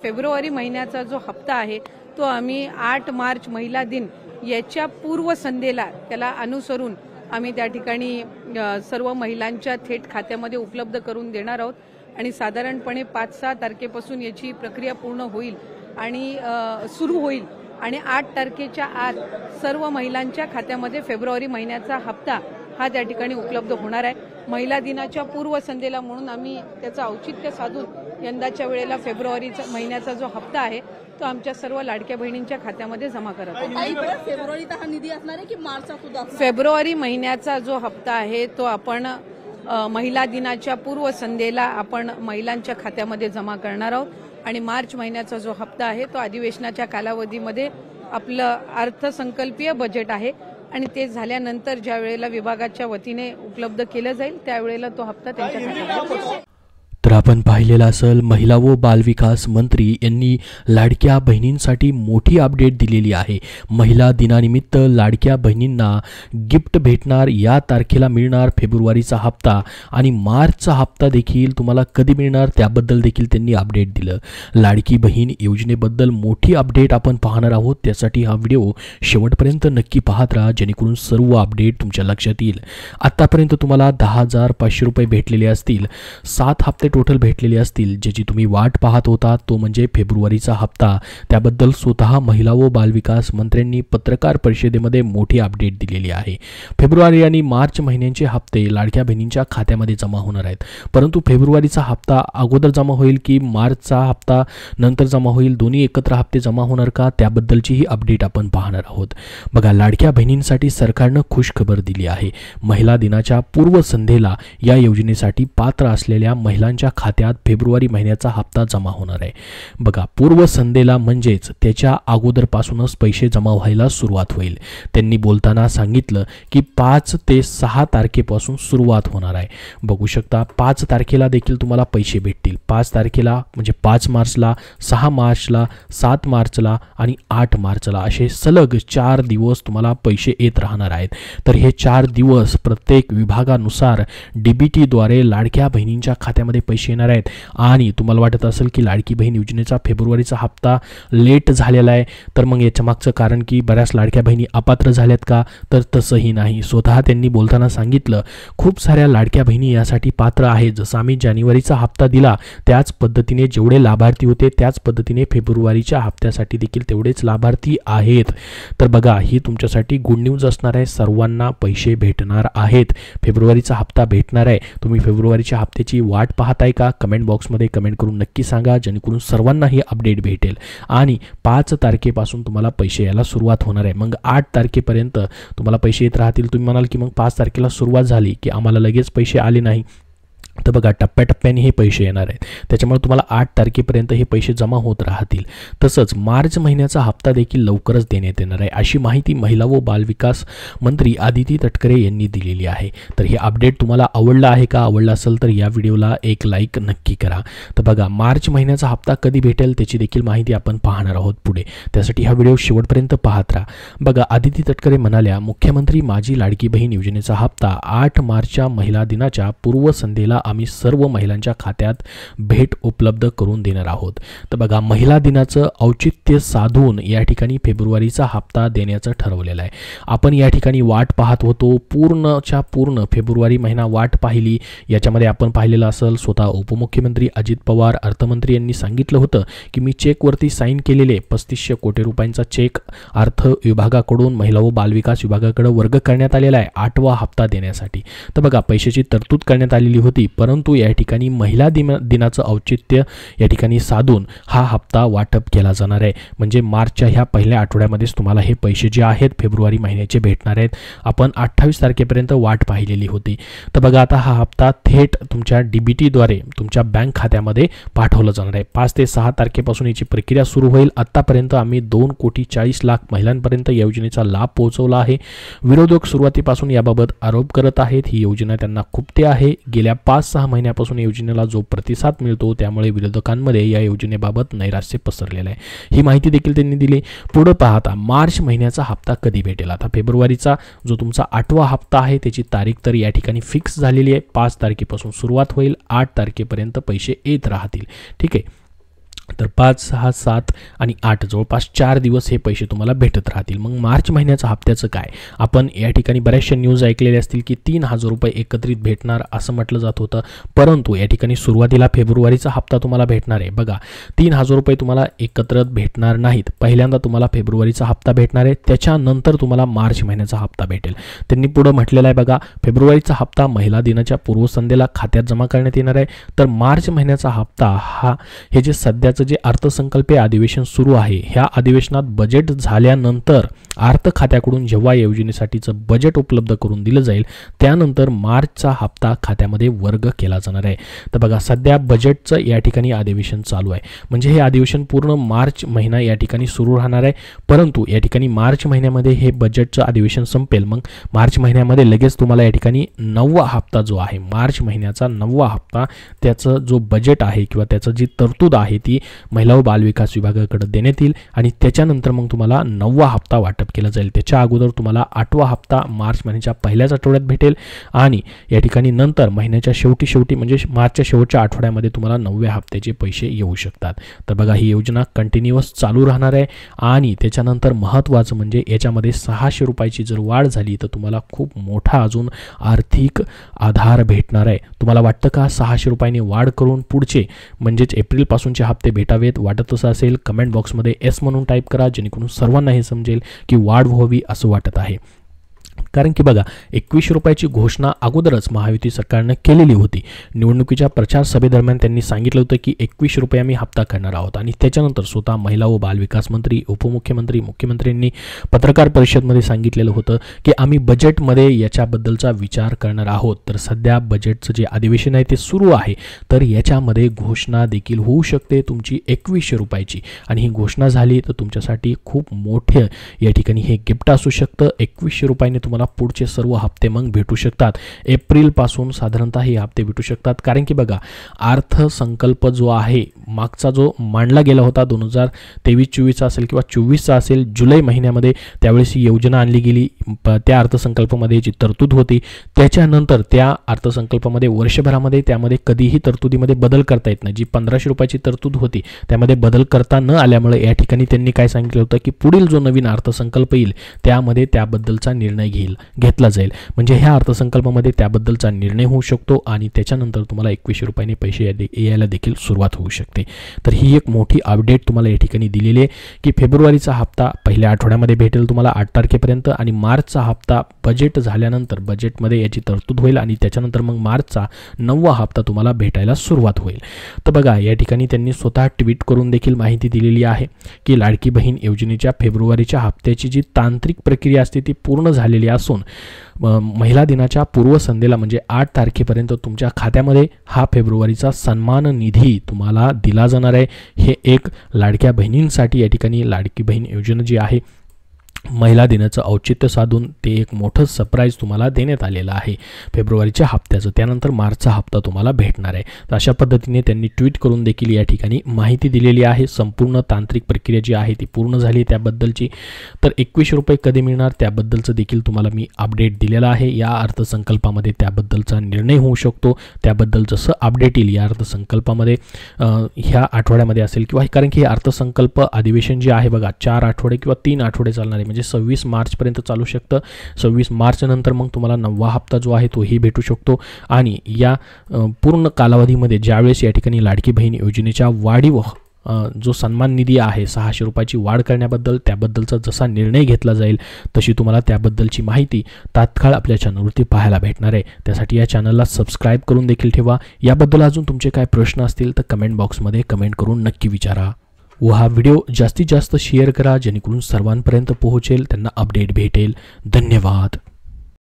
February महिन्याचा जो हप्ता आहे तो आम्ही 8 मार्च महिला दिन याच्या पूर्वसंध्येला त्याला अनुसरून आम्ही त्या ठिकाणी सर्व महिलांच्या थेट खात्यामध्ये उपलब्ध करून देणार आहोत आणि साधारणपणे 5-6 तारखेपासून याची प्रक्रिया पूर्ण होईल आणि सुरू होईल आणि 8 तारखेच्या आत सर्व महिलांच्या खात्यामध्ये फेब्रुवारी महिन्याचा हप्ता हा त्या ठिकाणी उपलब्ध होणार आहे। महिला दिनाच्या पूर्वसंध्येला म्हणून आम्ही त्याचं औचित्य साधून यंदाच्या वेळेला फेब्रुवारीचा महिन्याचा जो हप्ता आहे तो आमच्या सर्व लाडक्या बहिणींच्या खात्यामध्ये जमा करत आहोत। फेब्रुवारीचा हा निधी असणार आहे की मार्चचा सुद्धा? फेब्रुवारी महिन्याचा जो हप्ता आहे तो आपण महिला दिनाच्या पूर्वसंध्येला आपण महिलांच्या खात्यामध्ये जमा करणार आहोत आणि मार्च महिन्याचा जो हप्ता आहे तो अधिवेशनाच्या कालावधीमध्ये आपलं अर्थसंकल्पीय बजेट आहे आणि ते झाल्यानंतर ज्या वेळेला विभागाच्या वतीने उपलब्ध केलं जाईल त्यावेळेला तो हप्ता त्यांच्या खात्यामध्ये पोहोचेल। तर आपण पाहिलेला असेल महिला व बालविकास मंत्री यांनी लाडक्या बहिणींसाठी मोठी अपडेट दिलेली आहे। महिला दिनानिमित्त लाडक्या बहिणींना गिफ्ट भेटणार, या तारखेला मिळणार फेब्रुवारीचा हप्ता आणि मार्चचा हप्ता देखील तुम्हाला कधी मिळणार त्याबद्दल देखील त्यांनी अपडेट दिलं। लाडकी बहीण योजनेबद्दल मोठी अपडेट आपण पाहणार आहोत, त्यासाठी हा व्हिडिओ शेवटपर्यंत नक्की पाहत राहा जेणेकरून सर्व अपडेट तुमच्या लक्षात येईल। आतापर्यंत तुम्हाला 10,500 रुपये भेटलेले असतील, 7 हप्ते टोटल भेटलेले असतील, ज्याची तुम्ही वाट पाहत होता तो म्हणजे फेब्रुवारीचा हप्ता। त्याबद्दल स्वतः महिला व बालविकास मंत्र्यांनी पत्रकार परिषदेमध्ये मोठी अपडेट दिलेली आहे। फेब्रुवारी आणि मार्च महिन्यांचे हप्ते लाडक्या बहिणींच्या खात्यामध्ये जमा होणार आहेत, परंतु फेब्रुवारीचा हप्ता अगोदर जमा होईल की मार्चचा हप्ता नंतर जमा होईल, दोन्ही एकत्र हप्ते जमा होणार का त्याबद्दलची ही अपडेट आपण पाहणार आहोत। बघा, लाडक्या बहिणींसाठी सरकारनं खुशखबर दिली आहे। महिला दिनाच्या पूर्वसंध्येला या योजनेसाठी पात्र असलेल्या महिलांच्या खात्यात फेब्रुवारी महिन्याचा हप्ता जमा होणार आहे। बघा, पूर्वसंध्येला म्हणजेच त्याच्या अगोदरपासूनच पैसे जमा व्हायला सुरुवात होईल। त्यांनी बोलताना सांगितलं की 5 ते 6 तारखेपासून सुरुवात होणार आहे। बघू शकता 5 तारखेला देखील तुम्हाला पैसे भेटतील। 5 तारखेला म्हणजे 5 मार्चला, 6 मार्चला, 7 मार्चला आणि 8 मार्चला असे सलग 4 दिवस तुम्हाला पैसे येत राहणार आहेत। तर हे 4 दिवस प्रत्येक विभागानुसार डीबीटी द्वारे लाडक्या बहिणींच्या खात्यामध्ये पैसे येणार आहेत। आणि तुम्हाला वाटत असेल की लाडकी बहीण योजनेचा फेब्रुवारीचा हप्ता लेट झालेला आहे, तर मग याच्या मागचं कारण की बऱ्याच लाडक्या बहिणी अपात्र झाल्यात का, तर तसंही नाही। स्वतः त्यांनी बोलताना सांगितलं खूप साऱ्या लाडक्या बहिणी यासाठी पात्र आहेत। जसं आम्ही जानेवारीचा हप्ता दिला त्याच पद्धतीने जेवढे लाभार्थी होते त्याच पद्धतीने फेब्रुवारीच्या हप्त्यासाठी देखील तेवढेच लाभार्थी आहेत। तर बघा, ही तुमच्यासाठी गुड न्यूज असणार आहे। सर्वांना पैसे भेटणार आहेत, फेब्रुवारीचा हप्ता भेटणार आहे। तुम्ही फेब्रुवारीच्या हप्त्याची वाट पाहताय का? कमेंट बॉक्समध्ये कमेंट करून नक्की सांगा जेणेकरून सर्वांना ही अपडेट भेटेल आणि 5 तारखेपासून तुम्हाला पैसे यायला सुरुवात होणार आहे। मग 8 तारखेपर्यंत तुम्हाला पैसे येत राहतील। तुम्ही म्हणाल की मग 5 तारखेला सुरुवात झाली की आम्हाला लगेच पैसे आले नाही, तर बघा टप्प्याटप्प्याने हे पैसे येणार आहेत, त्याच्यामुळे तुम्हाला 8 तारखेपर्यंत हे पैसे जमा होत राहतील। तसंच मार्च महिन्याचा हप्ता देखील लवकरच देण्यात येणार आहे, अशी माहिती महिला व बालविकास मंत्री आदिती तटकरे यांनी दिलेली आहे। तर हे अपडेट तुम्हाला आवडलं आहे का? आवडलं असेल तर या व्हिडिओला एक लाईक नक्की करा। तर बघा, मार्च महिन्याचा हप्ता कधी भेटेल त्याची देखील माहिती आपण पाहणार आहोत पुढे, त्यासाठी हा व्हिडिओ शेवटपर्यंत पाहत राहा। बघा, आदिती तटकरे म्हणाल्या मुख्यमंत्री माझी लाडकी बहीण योजनेचा हप्ता 8 मार्चच्या महिला दिनाच्या पूर्वसंध्येला आम्ही सर्व महिलांच्या खात्यात भेट उपलब्ध करून देणार आहोत। तर बघा, महिला दिनाचं औचित्य साधून या ठिकाणी फेब्रुवारीचा हप्ता देण्याचं ठरवलेलं आहे। आपण या ठिकाणी वाट पाहत होतो, पूर्णच्या पूर्ण फेब्रुवारी महिना वाट पाहिली। याच्यामध्ये आपण पाहिलेलं असेल स्वतः उपमुख्यमंत्री अजित पवार, अर्थमंत्री यांनी सांगितलं होतं की मी चेकवरती साईन केलेले 3500 कोटी रुपयांचा चेक अर्थ विभागाकडून महिला व बालविकास विभागाकडे वर्ग करण्यात आलेला आहे 8वा हप्ता देण्यासाठी। तर बघा, पैशाची तरतूद करण्यात आलेली होती, परंतु या ठिकाणी महिला दिनाचं औचित्य या ठिकाणी साधून हा हप्ता वाटप केला जाणार आहे। म्हणजे मार्चच्या ह्या पहिल्या आठवड्यामध्येच तुम्हाला हे पैसे जे आहेत फेब्रुवारी महिन्याचे भेटणार आहेत। आपण 28 तारखेपर्यंत वाट पाहिलेली होती। तर बघा, आता हा हप्ता थेट तुमच्या डीबीटी द्वारे तुमच्या बँक खात्यामध्ये पाठवला जाणार आहे। 5 ते 6 तारखेपासून याची प्रक्रिया सुरू होईल। आतापर्यंत आम्ही 2,40,00,000 महिलांपर्यंत या योजनेचा लाभ पोहोचवला आहे। विरोधक सुरुवातीपासून याबाबत आरोप करत आहेत, ही योजना त्यांना खुपते आहे। गेल्या 5-6 महिन्यापासून योजनेला जो प्रतिसाद मिळतो त्यामुळे विरोधकांमध्ये या योजनेबाबत नैराश्य पसरलेलं आहे, ही माहिती देखील त्यांनी दिली। पुढे पाहता मार्च महिन्याचा हप्ता कधी भेटेल? आता फेब्रुवारीचा जो तुमचा 8वा हप्ता आहे त्याची तारीख तर या ठिकाणी फिक्स झालेली आहे। 5 तारखेपासून सुरुवात होईल, 8 तारखेपर्यंत पैसे येत राहतील, ठीक आहे। तर 5, 6, 7 आणि 8 जवळपास 4 दिवस हे पैसे तुम्हाला भेटत राहतील. मग मार्च महिन्याचा हप्त्याचं काय? आपण या ठिकाणी बऱ्याचशा न्यूज ऐकलेल्या असतील की 3,000 रुपये एकत्रित भेटणार असं म्हटलं जात होतं, परंतु या ठिकाणी सुरुवातीला फेब्रुवारीचा हप्ता तुम्हाला भेटणार आहे. बघा, 3,000 रुपये तुम्हाला एकत्रित भेटणार नाहीत. पहिल्यांदा तुम्हाला फेब्रुवारीचा हप्ता भेटणार आहे, त्याच्यानंतर तुम्हाला मार्च महिन्याचा हप्ता भेटेल. त्यांनी पुढे म्हटलेलं आहे बघा, फेब्रुवारीचा हप्ता महिला दिनाच्या पूर्वसंध्येला खात्यात जमा करण्यात येणार आहे. तर मार्च महिन्याचा हप्ता हे जे सध्याचं जे अर्थसंकल्पीय अधिवेशन सुरू आहे, ह्या अधिवेशनात बजेट झाल्यानंतर अर्थ खात्याकडून जेव्हा योजनेसाठीचं बजेट उपलब्ध करून दिलं जाईल, त्यानंतर मार्चचा हप्ता खात्यामध्ये वर्ग केला जाणार आहे. तर बघा, सध्या बजेटचं या ठिकाणी अधिवेशन चालू आहे, म्हणजे हे अधिवेशन पूर्ण मार्च महिना या ठिकाणी सुरू राहणार आहे. परंतु या ठिकाणी मार्च महिन्यामध्ये हे बजेटचं अधिवेशन संपेल. मग मार्च महिन्यामध्ये लगेच तुम्हाला या ठिकाणी 9वा हप्ता जो आहे, मार्च महिन्याचा 9वा हप्ता, त्याचं जो बजेट आहे किंवा त्याचं जी तरतूद आहे ती महिला व बालविकास विभागाकडे देण्यात येईल आणि त्याच्यानंतर मग तुम्हाला 9वा हप्ता वाटप केला जाईल. त्याच्या अगोदर तुम्हाला 8वा हप्ता मार्च महिन्याच्या पहिल्याच आठवड्यात भेटेल आणि या ठिकाणी नंतर महिन्याच्या शेवटी म्हणजे मार्चच्या शेवटच्या आठवड्यामध्ये तुम्हाला 9व्या हप्त्याचे पैसे येऊ शकतात. तर बघा, ही योजना कंटिन्युअस चालू राहणार आहे आणि त्याच्यानंतर महत्त्वाचं म्हणजे याच्यामध्ये 600 रुपयाची जर वाढ झाली तर तुम्हाला खूप मोठा अजून आर्थिक आधार भेटणार आहे. तुम्हाला वाटतं का 600 रुपयांनी वाढ करून पुढचे म्हणजेच एप्रिलपासूनचे हप्ते भेटावेत? वाटत असं असेल कमेंट बॉक्समध्ये एस म्हणून टाईप करा, जेणेकरून सर्वांना हे समजेल की वाढ व्हावी असं वाटत आहे. कारण की बघा, 21 रुपयाची घोषणा अगोदरच महायुती सरकारनं केलेली होती. निवडणुकीच्या प्रचार सभेदरम्यान त्यांनी सांगितलं होतं की 21 रुपये आम्ही हप्ता करणार आहोत आणि त्याच्यानंतर स्वतः महिला व बालविकास मंत्री, उपमुख्यमंत्री, मुख्यमंत्र्यांनी पत्रकार परिषदेमध्ये सांगितलेलं होतं की आम्ही बजेटमध्ये याच्याबद्दलचा विचार करणार आहोत. तर सध्या बजेटचं जे अधिवेशन आहे ते सुरू आहे, तर याच्यामध्ये घोषणा देखील होऊ शकते तुमची 21 रुपयाची आणि ही घोषणा झाली तर तुमच्यासाठी खूप मोठे या ठिकाणी हे गिफ्ट असू शकतं. 21 रुपयाने तुम्हाला पुढचे सर्व हप्ते मग भेटू शकतात. एप्रिलपासून साधारणतः हे हप्ते भेटू शकतात. कारण की बघा, अर्थसंकल्प जो आहे मागचा जो मांडला गेला होता 2023-24 असेल किंवा 24चा असेल, जुलै महिन्यामध्ये त्यावेळेस ही योजना आणली गेली. त्या अर्थसंकल्पामध्ये जी तरतूद होती त्याच्यानंतर त्या अर्थसंकल्पामध्ये वर्षभरामध्ये त्यामध्ये कधीही तरतुदीमध्ये बदल करता येत नाही. जी 1500 रुपयाची तरतूद होती त्यामध्ये बदल करता न आल्यामुळे या ठिकाणी त्यांनी काय सांगितलं होतं की पुढील जो नवीन अर्थसंकल्प येईल त्यामध्ये त्याबद्दलचा निर्णय घेतला जाईल. म्हणजे ह्या अर्थसंकल्पामध्ये त्याबद्दलचा निर्णय होऊ शकतो आणि त्याच्यानंतर तुम्हाला 21 रुपयांनी पैसे यायला देखील सुरुवात होऊ शकते. तर ही एक मोठी अपडेट तुम्हाला या ठिकाणी दिलेली आहे की फेब्रुवारीचा हप्ता पहिल्या आठवड्यामध्ये भेटेल तुम्हाला 8 तारखेपर्यंत आणि मार्चचा हप्ता बजेट झाल्यानंतर बजेटमध्ये याची तरतूद होईल आणि त्याच्यानंतर मग मार्चचा 9वा हप्ता तुम्हाला भेटायला सुरुवात होईल. तर बघा, या ठिकाणी त्यांनी स्वतः ट्विट करून देखील माहिती दिलेली आहे की लाडकी बहीण योजनेच्या फेब्रुवारीच्या हप्त्याची जी तांत्रिक प्रक्रिया असते ती पूर्ण झालेली असून महिला दिनाच्या पूर्वसंध्येला म्हणजे 8 तारखेपर्यंत तुमच्या खात्यामध्ये हा फेब्रुवारीचा सन्मान निधी तुम्हाला दिला जाणार आहे. हे एक लाडक्या बहिणींसाठी या ठिकाणी लाडकी बहीण योजना जी आहे महिला दिनाचं औचित्य साधून ते एक मोठं सरप्राईज तुम्हाला देण्यात आलेलं आहे फेब्रुवारीच्या हप्त्याचं. त्यानंतर मार्चचा हप्ता तुम्हाला भेटणार आहे. तर अशा पद्धतीने त्यांनी ट्विट करून देखील या ठिकाणी माहिती दिलेली आहे. संपूर्ण तांत्रिक प्रक्रिया जी आहे ती पूर्ण झाली त्याबद्दलची. तर 21 रुपये कधी मिळणार त्याबद्दलचं देखील तुम्हाला मी अपडेट दिलेला आहे. या अर्थसंकल्पामध्ये त्याबद्दलचा निर्णय होऊ शकतो. त्याबद्दल जसं अपडेट येईल या अर्थसंकल्पामध्ये ह्या आठवड्यामध्ये असेल किंवा कारण की हे अर्थसंकल्प अधिवेशन जे आहे बघा 4 आठवडे किंवा 3 आठवडे चालणार आहे. म्हणजे 26 मार्चपर्यंत चालू शकतं. 26 मार्च नंतर मग तुम्हाला 9वा हप्ता जो आहे तोही भेटू शकतो आणि या पूर्ण कालावधीमध्ये ज्यावेळेस या ठिकाणी लाडकी बहीण योजनेच्या वाढीव जो सन्मान निधी आहे 600 रुपयाची वाढ करण्याबद्दल त्याबद्दलचा जसा निर्णय घेतला जाईल तशी तुम्हाला त्याबद्दलची माहिती तात्काळ आपल्या चॅनलवरती पाहायला भेटणार आहे. त्यासाठी या चॅनलला सबस्क्राईब करून देखील ठेवा. याबद्दल अजून तुमचे काय प्रश्न असतील तर कमेंट बॉक्समध्ये कमेंट करून नक्की विचारा व हा व्हिडिओ जास्तीत जास्त शेअर करा जेणेकरून सर्वांपर्यंत पोहोचेल, त्यांना अपडेट भेटेल. धन्यवाद.